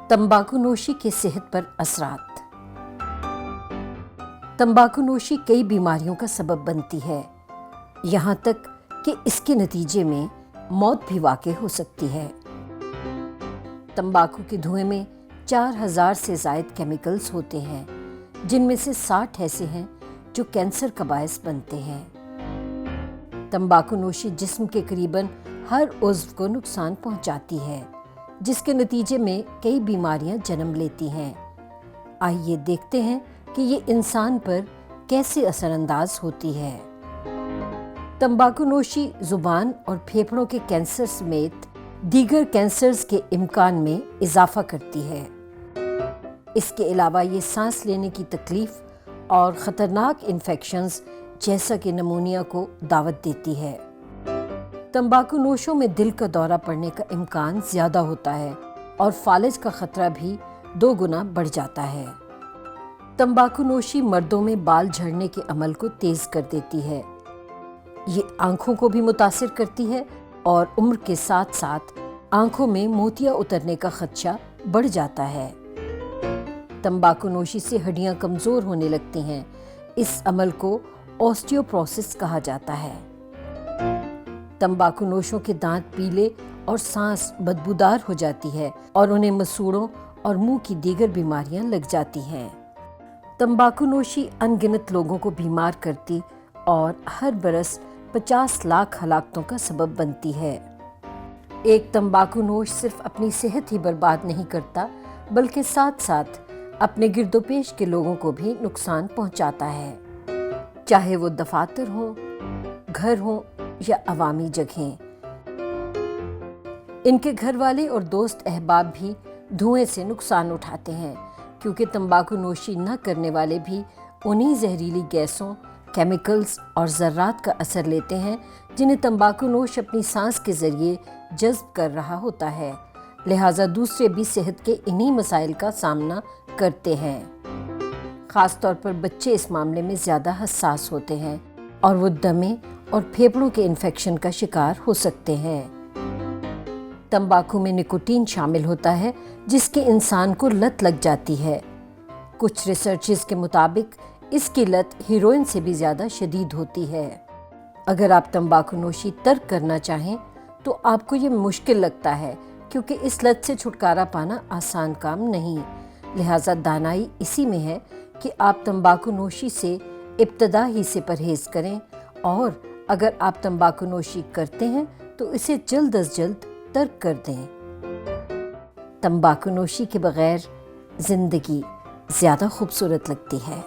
तंबाकूनोशी के सेहत पर असरात। तंबाकूनोशी कई बीमारियों का सबब बनती है, यहाँ तक कि इसके नतीजे में मौत भी वाक़ई हो सकती है। तंबाकू के धुएं में 4000 से ज़ायद केमिकल्स होते हैं, जिनमें से 60 ऐसे हैं जो कैंसर का बायस बनते हैं। तंबाकूनोशी जिस्म के करीबन हर उज़्व को नुकसान पहुंचाती है, जिसके नतीजे में कई बीमारियां जन्म लेती हैं। आइए देखते हैं कि ये इंसान पर कैसे असरअंदाज होती है। तंबाकूनोशी ज़ुबान और फेफड़ों के कैंसर समेत दीगर कैंसर्स के इम्कान में इजाफा करती है। इसके अलावा ये सांस लेने की तकलीफ और ख़तरनाक इन्फेक्शंस जैसा कि निमोनिया को दावत देती है। तंबाकूनोशों में दिल का दौरा पड़ने का इम्कान ज़्यादा होता है और फालिज का ख़तरा भी 2 गुना बढ़ जाता है। तंबाकूनोशी मर्दों में बाल झड़ने के अमल को तेज़ कर देती है। ये आँखों को भी मुतासिर करती है और उम्र के साथ साथ आँखों में मोतिया उतरने का खदशा बढ़ जाता है। तंबाकूनोशी से हड्डियाँ कमज़ोर होने लगती हैं। इस अमल को ऑस्टियोपोरोसिस कहा जाता है। तंबाकूनोशों के दांत पीले और सांस बदबूदार हो जाती है और उन्हें मसूड़ों और मुंह की दीगर बीमारियां लग जाती हैं। तंबाकूनोशी अनगिनत लोगों को बीमार करती और हर बरस 50 लाख हलाकतों का सबब बनती है। एक तंबाकूनोश सिर्फ अपनी सेहत ही बर्बाद नहीं करता, बल्कि साथ साथ अपने गिरदोपेश के लोगों को भी नुकसान पहुंचाता है, चाहे वो दफातर हो, घर हो या अवामी जगहें। इनके घर वाले और दोस्त अहबाब भी धुएं से नुकसान उठाते हैं, क्योंकि तंबाकूनोशी न करने वाले भी उन्हीं जहरीली गैसों, केमिकल्स और ज़र्रात का असर लेते हैं जिन्हें तंबाकूनोश अपनी सांस के ज़रिए जज्ब कर रहा होता है। लिहाजा दूसरे भी सेहत के इन्हीं मसाइल का सामना करते हैं। ख़ास तौर पर बच्चे इस मामले में ज़्यादा हसास होते हैं और वो दमे और फेफड़ों के इन्फेक्शन का शिकार हो सकते हैं। तंबाकू में निकोटीन शामिल होता है, जिसके इंसान को लत लग जाती है। कुछ रिसर्चेस के मुताबिक इसकी लत हेरोइन से भी ज़्यादा शदीद होती है। अगर आप तंबाकूनोशी तर्क करना चाहें तो आपको ये मुश्किल लगता है, क्योंकि इस लत से छुटकारा पाना आसान काम नहीं। लिहाजा दानाई इसी में है कि आप तंबाकूनोशी से इब्तदा ही से परहेज़ करें, और अगर आप तंबाकूनोशी करते हैं तो इसे जल्द अज जल्द तर्क कर दें। तंबाकूनोशी के बगैर ज़िंदगी ज़्यादा खूबसूरत लगती है।